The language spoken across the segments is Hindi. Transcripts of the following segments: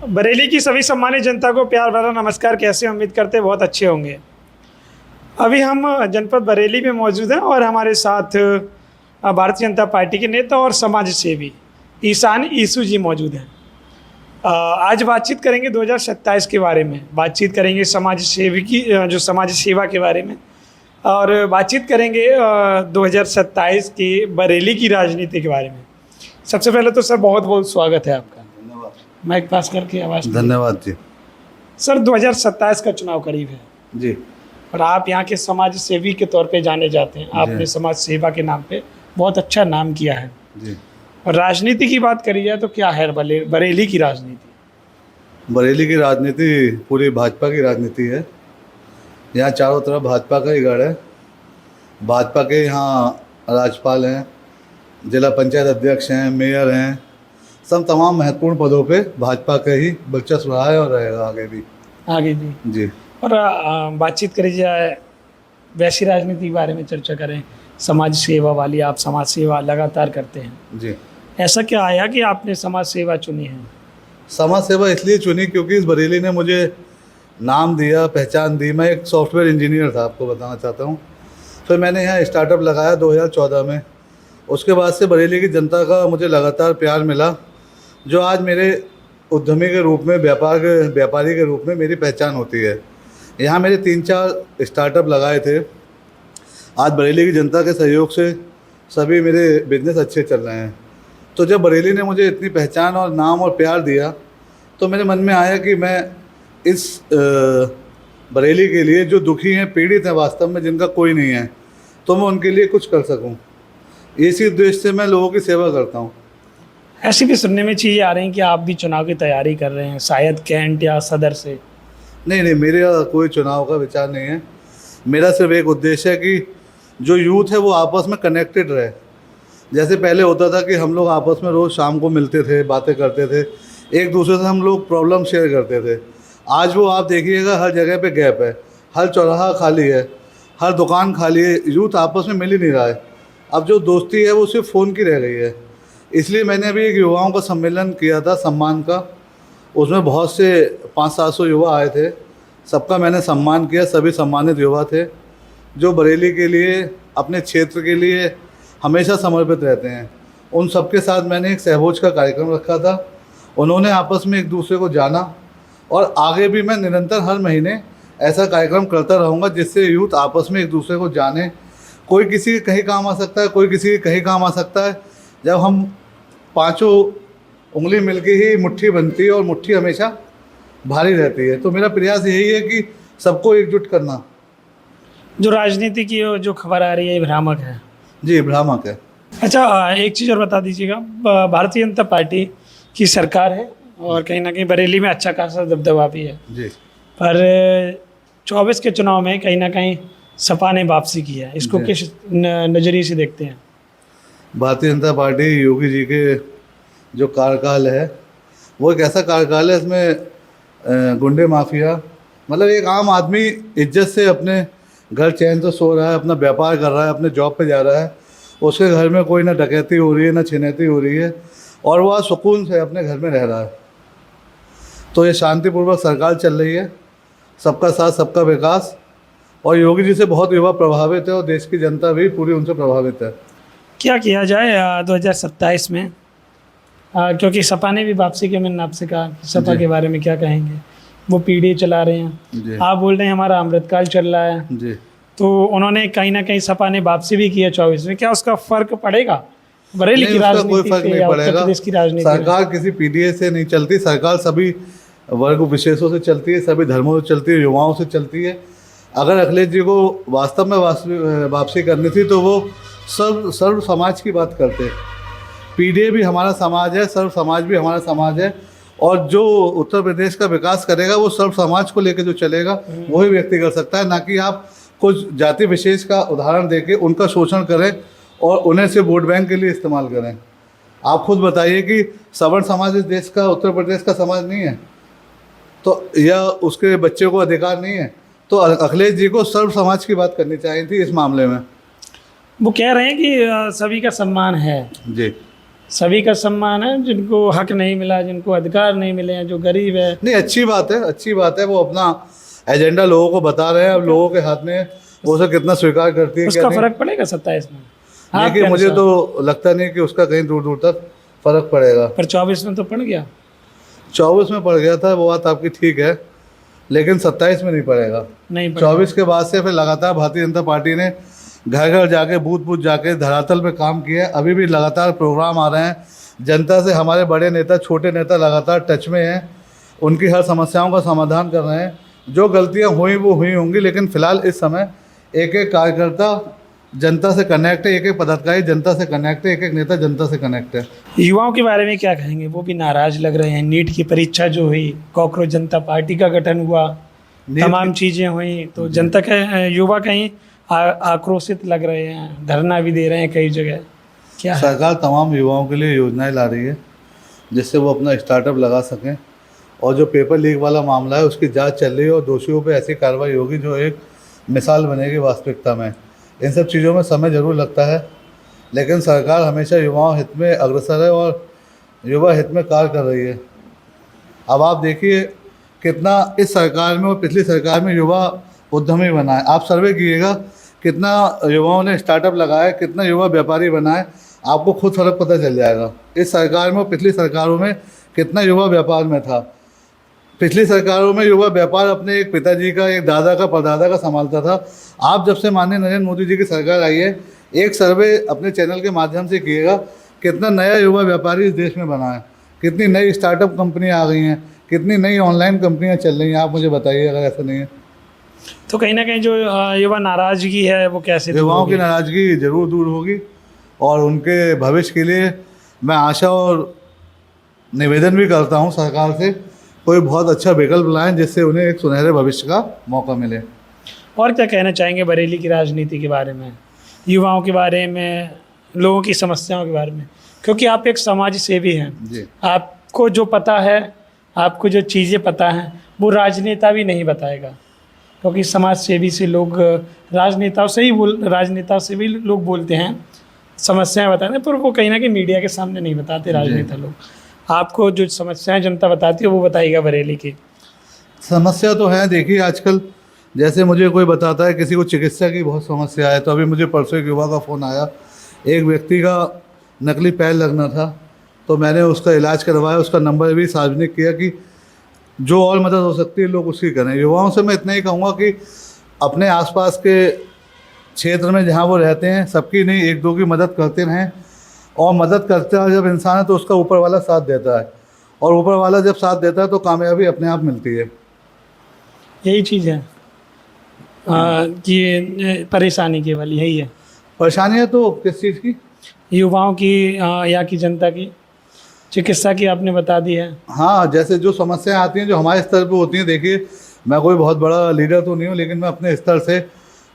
बरेली की सभी सम्मानित जनता को प्यार भरा नमस्कार। कैसे उम्मीद करते हैं बहुत अच्छे होंगे। अभी हम जनपद बरेली में मौजूद हैं और हमारे साथ भारतीय जनता पार्टी के नेता और समाज सेवी ईशान ईसू जी मौजूद हैं। आज बातचीत करेंगे 2027 के बारे में, बातचीत करेंगे समाज सेवी की जो समाज सेवा के बारे में, और बातचीत करेंगे 2027 की बरेली की राजनीति के बारे में। सबसे पहले तो सर बहुत बहुत स्वागत है आपका। धन्यवाद। माइक पास करके आवाज़। धन्यवाद जी। सर 2027 का चुनाव करीब है जी। और आप यहाँ के समाज सेवी के तौर पे जाने जाते हैं। आपने समाज सेवा के नाम पे बहुत अच्छा नाम किया है जी। और राजनीति की बात करी जाए तो क्या है बरेली की राजनीति? बरेली की राजनीति पूरी भाजपा की राजनीति है। यहाँ चारों तरफ भाजपा का ही गढ़ है। भाजपा के यहाँ राज्यपाल हैं, जिला पंचायत अध्यक्ष हैं, मेयर हैं, सब तमाम महत्वपूर्ण पदों पे भाजपा का ही वर्चस्व रहा है और रहेगा आगे भी। जी। और बातचीत करी जाए वैसी राजनीति के बारे में, चर्चा करें समाज सेवा वाली। आप समाज सेवा लगातार करते हैं जी। ऐसा क्या आया कि आपने समाज सेवा चुनी है? समाज सेवा इसलिए चुनी क्योंकि इस बरेली ने मुझे नाम दिया, पहचान दी। मैं एक सॉफ्टवेयर इंजीनियर था, आपको बताना चाहता हूँ। फिर मैंने यहाँ स्टार्टअप लगाया 2014 में। उसके बाद से बरेली की जनता का मुझे लगातार प्यार मिला, जो आज मेरे उद्यमी के रूप में, व्यापारी के रूप में मेरी पहचान होती है। यहाँ मेरे 3-4 स्टार्टअप लगाए थे। आज बरेली की जनता के सहयोग से सभी मेरे बिजनेस अच्छे चल रहे हैं। तो जब बरेली ने मुझे इतनी पहचान और नाम और प्यार दिया तो मेरे मन में आया कि मैं इस बरेली के लिए, जो दुखी हैं, पीड़ित हैं वास्तव में, जिनका कोई नहीं है, तो मैं उनके लिए कुछ कर सकूं। इसी उद्देश्य से मैं लोगों की सेवा करता हूं। ऐसी भी सुनने में चीज़ें आ रही हैं कि आप भी चुनाव की तैयारी कर रहे हैं, शायद कैंट या सदर से। नहीं, मेरा कोई चुनाव का विचार नहीं है। मेरा सिर्फ एक उद्देश्य है कि जो यूथ है वो आपस में कनेक्टेड रहे। जैसे पहले होता था कि हम लोग आपस में रोज़ शाम को मिलते थे, बातें करते थे, एक दूसरे से हम लोग प्रॉब्लम शेयर करते थे। आज वो आप देखिएगा हर जगह पे गैप है, हर चौराहा खाली है, हर दुकान खाली है, यूथ आपस में मिल ही नहीं रहा है। अब जो दोस्ती है वो सिर्फ फ़ोन की रह गई है। इसलिए मैंने अभी एक युवाओं का सम्मेलन किया था, सम्मान का। उसमें बहुत से 500-700 युवा आए थे। सबका मैंने सम्मान किया। सभी सम्मानित युवा थे जो बरेली के लिए, अपने क्षेत्र के लिए हमेशा समर्पित रहते हैं। उन सबके साथ मैंने एक सहभोज का कार्यक्रम रखा था। उन्होंने आपस में एक दूसरे को जाना और आगे भी मैं निरंतर हर महीने ऐसा कार्यक्रम करता रहूँगा, जिससे यूथ आपस में एक दूसरे को जाने। कोई किसी के कहीं काम आ सकता है, कोई किसी के कहीं काम आ सकता है। जब हम पाँचों उंगली मिलके ही मुट्ठी बनती है और मुट्ठी हमेशा भारी रहती है। तो मेरा प्रयास यही है कि सबको एकजुट करना। जो राजनीति की जो खबर आ रही है ये भ्रामक है। जी, भ्रामक है। अच्छा, एक चीज़ और बता दीजिएगा। भारतीय जनता पार्टी की सरकार है और कहीं ना कहीं बरेली में अच्छा खासा दबदबा भी है जी। पर 24 के चुनाव में कहीं ना कहीं सपा ने वापसी की है। इसको किस नज़रिए से देखते हैं? भारतीय जनता पार्टी योगी जी के जो कार्यकाल है वो एक ऐसा कार्यकाल है, इसमें गुंडे माफिया, मतलब एक आम आदमी इज्जत से अपने घर चैन से सो रहा है, अपना व्यापार कर रहा है, अपने जॉब पे जा रहा है। उसके घर में कोई ना डकैती हो रही है, ना छिनैती हो रही है, और वह सुकून से अपने घर में रह रहा है। तो ये शांतिपूर्वक सरकार चल रही है, सबका साथ सबका विकास। और योगी जी से बहुत युवा प्रभावित है और देश की जनता भी पूरी उनसे प्रभावित है। क्या किया जाए 2027 में? क्योंकि सपा ने भी वापसी की, मैंने आपसे कहा सपा के बारे में क्या कहेंगे? वो पीढ़ी चला रहे हैं, आप बोल रहे हैं हमारा अमृतकाल चल रहा है जी। तो उन्होंने कहीं ना कहीं सपा ने वापसी भी की है 24 में। क्या उसका फर्क पड़ेगा बरेली की राजनीति? कोई फर्क नहीं पड़ेगा। की राजनीति सरकार किसी पीडीए से नहीं चलती। सरकार सभी वर्ग विशेषों से चलती है, सभी धर्मों से चलती है, युवाओं से चलती है। अगर अखिलेश जी को वास्तव में वापसी करनी थी तो वो सर्व समाज की बात करते। पीडीए भी हमारा समाज है, सर्व समाज भी हमारा समाज है, और जो उत्तर प्रदेश का विकास करेगा वो सर्व समाज को लेकर जो चलेगा वही व्यक्ति कर सकता है। ना कि आप कुछ जाति विशेष का उदाहरण देके उनका शोषण करें और उन्हें सिर्फ वोट बैंक के लिए इस्तेमाल करें। आप खुद बताइए कि सवर्ण समाज इस देश का, उत्तर प्रदेश का समाज नहीं है तो, या उसके बच्चों को अधिकार नहीं है? तो अखिलेश जी को सर्व समाज की बात करनी चाहिए थी इस मामले में। वो कह रहे हैं कि सभी का सम्मान है। जी। सभी का सम्मान है, जिनको हक नहीं मिला, जिनको अधिकार नहीं मिले हैं, जो गरीब है। नहीं, अच्छी बात है, अच्छी बात है। वो अपना एजेंडा लोगों को बता रहे हैं, अब लोगों के हाथ में वो उसे कितना स्वीकार करती है उसका क्या नहीं। फर्क पड़ेगा 27 में? देखिए, मुझे तो लगता नहीं कि उसका कहीं दूर दूर तक फर्क पड़ेगा। पर 24 में तो पड़ गया। 24 में पड़ गया था, वो बात आपकी ठीक है, लेकिन 27 में नहीं पड़ेगा। नहीं पड़ेगा। 24 के बाद से फिर लगातार भारतीय जनता पार्टी ने घर घर जाके, बूथ बूथ जाके धरातल पे काम किया है। अभी भी लगातार प्रोग्राम आ रहे हैं, जनता से हमारे बड़े नेता, छोटे नेता लगातार टच में हैं, उनकी हर समस्याओं का समाधान कर रहे हैं। जो गलतियां हुई वो हुई होंगी, लेकिन फ़िलहाल इस समय एक एक कार्यकर्ता जनता से कनेक्ट है, एक एक पदाधिकारी जनता से कनेक्ट है, एक एक नेता जनता से कनेक्ट है। युवाओं के बारे में क्या कहेंगे? वो भी नाराज लग रहे हैं। नीट की परीक्षा जो हुई, कॉकरोच जनता पार्टी का गठन हुआ, तमाम चीज़ें हुई, तो जनता के युवा कहीं आक्रोशित लग रहे हैं, धरना भी दे रहे हैं कई जगह। क्या है? सरकार तमाम युवाओं के लिए योजनाएं ला रही है जिससे वो अपना स्टार्टअप लगा सकें, और जो पेपर लीक वाला मामला है उसकी जांच चल रही है और दोषियों पे ऐसी कार्रवाई होगी जो एक मिसाल बनेगी वास्तविकता में। इन सब चीज़ों में समय ज़रूर लगता है, लेकिन सरकार हमेशा युवाओं हित में अग्रसर है और युवा हित में कार्य कर रही है। अब आप देखिए कितना इस सरकार में और पिछली सरकार में युवा उद्यमी बना है। आप सर्वे कीजिएगा, कितना युवाओं ने स्टार्टअप लगाया, कितना युवा व्यापारी बनाए, आपको खुद फर्क पता चल जाएगा। इस सरकार में और पिछली सरकारों में कितना युवा व्यापार में था। पिछली सरकारों में युवा व्यापार अपने एक पिताजी का, एक दादा का, परदादा का संभालता था। आप जब से माननीय नरेंद्र मोदी जी की सरकार आई है, एक सर्वे अपने चैनल के माध्यम से किएगा, कितना नया युवा व्यापारी इस देश में बना है, कितनी नई स्टार्टअप कंपनियां आ गई हैं, कितनी नई ऑनलाइन कंपनियां चल रही हैं। आप मुझे बताइए, अगर ऐसा नहीं है तो कहीं ना कहीं जो युवा नाराज़गी है वो कैसे दूर युवाओं होगी? की नाराज़गी ज़रूर दूर होगी, और उनके भविष्य के लिए मैं आशा और निवेदन भी करता हूं सरकार से, कोई बहुत अच्छा विकल्प लाएं जिससे उन्हें एक सुनहरे भविष्य का मौका मिले। और क्या कहना चाहेंगे बरेली की राजनीति के बारे में, युवाओं के बारे में, लोगों की समस्याओं के बारे में? क्योंकि आप एक समाज सेवी हैं जी। आपको जो पता है, आपको जो चीज़ें पता हैं, वो राजनेता भी नहीं बताएगा। क्योंकि समाज सेवी से लोग राजनेताओं से भी लोग बोलते हैं, समस्याएं बताते हैं, पर वो कहीं ना कहीं मीडिया के सामने नहीं बताते राजनेता लोग। आपको जो समस्याएं जनता बताती है वो बताइएगा बरेली की। समस्या तो है, देखिए आजकल जैसे मुझे कोई बताता है किसी को चिकित्सा की बहुत समस्या है, तो अभी मुझे परसों एक युवा का फ़ोन आया, एक व्यक्ति का नकली पैर लगना था, तो मैंने उसका इलाज करवाया, उसका नंबर भी सार्वजनिक किया कि जो और मदद हो सकती है लोग उसकी करें। युवाओं से मैं इतना ही कहूँगा कि अपने आसपास के क्षेत्र में जहाँ वो रहते हैं, सबकी नहीं, एक दो की मदद करते रहें, और मदद करता है जब इंसान है तो उसका ऊपर वाला साथ देता है, और ऊपर वाला जब साथ देता है तो कामयाबी अपने आप मिलती है। यही चीज़ है कि परेशानी केवल यही है। परेशानियाँ तो किस चीज़ की? युवाओं की, यहाँ की जनता की, चिकित्सा की आपने बता दी है। हाँ, जैसे जो समस्याएं आती हैं जो हमारे स्तर पे होती हैं, देखिए मैं कोई बहुत बड़ा लीडर तो नहीं हूँ, लेकिन मैं अपने स्तर से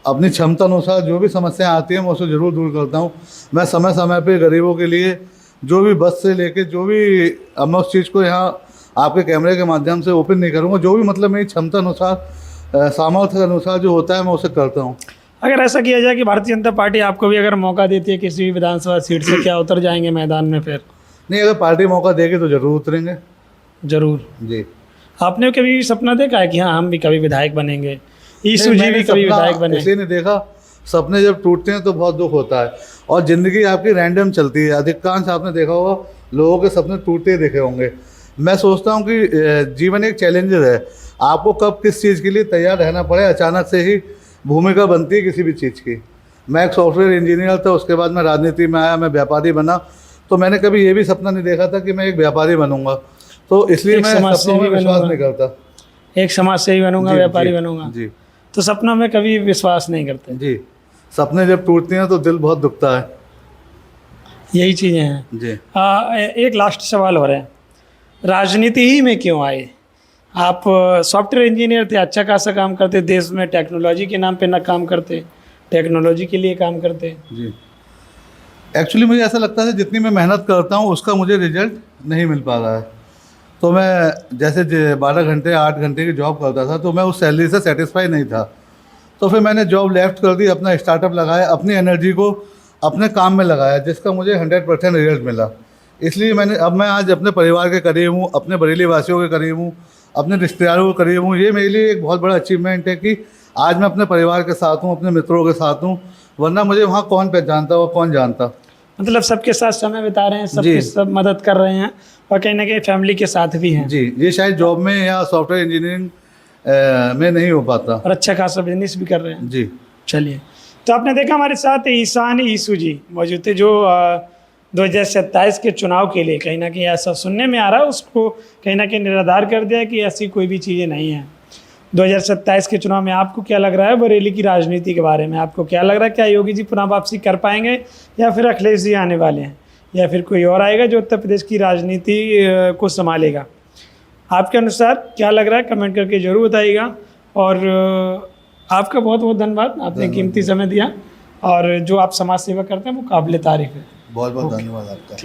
अपनी क्षमता अनुसार जो भी समस्याएं आती हैं मैं उसे ज़रूर दूर करता हूँ। मैं समय समय पे गरीबों के लिए जो भी बस से लेके जो भी, अब मैं उस चीज़ को यहाँ आपके कैमरे के माध्यम से ओपन नहीं करूँगा, जो भी मतलब मेरी क्षमता अनुसार, सामर्थ्य अनुसार जो होता है मैं उसे करता हूँ। अगर ऐसा किया जाए कि भारतीय जनता पार्टी आपको भी अगर मौका देती है किसी भी विधानसभा सीट से, क्या उतर जाएंगे मैदान में फिर? नहीं, अगर पार्टी मौका देगी तो ज़रूर उतरेंगे। जरूर। जी। आपने कभी सपना देखा है कि हाँ हम भी कभी विधायक बनेंगे, ईशु नहीं, जी मैंने भी कभी सपना विधायक बने? इसलिए नहीं देखा, सपने जब टूटते हैं तो बहुत दुख होता है, और ज़िंदगी आपकी रैंडम चलती है। अधिकांश आपने देखा होगा लोगों के सपने टूटते ही देखे होंगे। मैं सोचता हूँ कि जीवन एक चैलेंजर है, आपको कब किस चीज़ के लिए तैयार रहना पड़े, अचानक से ही भूमिका बनती है किसी भी चीज़ की। मैं एक सॉफ्टवेयर इंजीनियर था, उसके बाद मैं राजनीति में आया, मैं व्यापारी बना, तो मैंने कभी ये भी सपना नहीं देखा था कि मैं एक व्यापारी बनूंगा, तो इसलिए मैं सपनों में विश्वास नहीं करता। एक समाज सेवी बनूंगा, व्यापारी जी, बनूंगा जी तो सपनों में कभी विश्वास नहीं करते। जी। सपने जब टूटते हैं तो दिल बहुत दुखता है। यही चीज़ें हैं जी। एक लास्ट सवाल हो रहा है, राजनीति ही में क्यों आए? आप सॉफ्टवेयर इंजीनियर थे, अच्छा खासा काम करते, देश में टेक्नोलॉजी के नाम पे ना काम करते, टेक्नोलॉजी के लिए काम करते। जी, एक्चुअली मुझे ऐसा लगता है जितनी मैं मेहनत करता हूँ उसका मुझे रिजल्ट नहीं मिल पा रहा है। तो मैं जैसे 12 घंटे 8 घंटे की जॉब करता था, तो मैं उस सैलरी से सेटिस्फाई नहीं था, तो फिर मैंने जॉब लेफ्ट कर दी, अपना स्टार्टअप लगाया, अपनी एनर्जी को अपने काम में लगाया, जिसका मुझे 100% रिजल्ट मिला। इसलिए मैं आज अपने परिवार के करीब हूँ, अपने बरेली वासियों के करीब हूँ, अपने रिश्तेदारों के करीब हूँ। ये मेरे लिए एक बहुत बड़ा अचीवमेंट है कि आज मैं अपने परिवार के साथ हूँ, अपने मित्रों के साथ हूँ, वरना मुझे वहाँ कौन पहचानता और कौन जानता। मतलब सबके साथ समय बिता रहे हैं, सबकी जी। सब मदद कर रहे हैं और कहीं ना कहीं फैमिली के साथ भी हैं जी, ये शायद जॉब में या सॉफ्टवेयर इंजीनियरिंग में नहीं हो पाता। और अच्छा खासा बिजनेस भी कर रहे हैं। जी। चलिए, तो आपने देखा हमारे साथ ईशान ईसू जी मौजूद थे जो 2027 के चुनाव के लिए कहीं ना कहीं ऐसा सुनने में आ रहा है, उसको कहीं ना कहीं निराधार कर दिया कि ऐसी कोई भी चीज़ें नहीं हैं। 2027 के चुनाव में आपको क्या लग रहा है बरेली की राजनीति के बारे में? आपको क्या लग रहा है, क्या योगी जी पुनः वापसी कर पाएंगे या फिर अखिलेश जी आने वाले हैं या फिर कोई और आएगा जो उत्तर प्रदेश की राजनीति को संभालेगा? आपके अनुसार क्या लग रहा है, कमेंट करके ज़रूर बताइएगा। और आपका बहुत बहुत धन्यवाद, आपने कीमती समय दिया और जो आप समाज सेवा करते हैं वो काबिल तारीफ़ है। बहुत बहुत धन्यवाद आपका।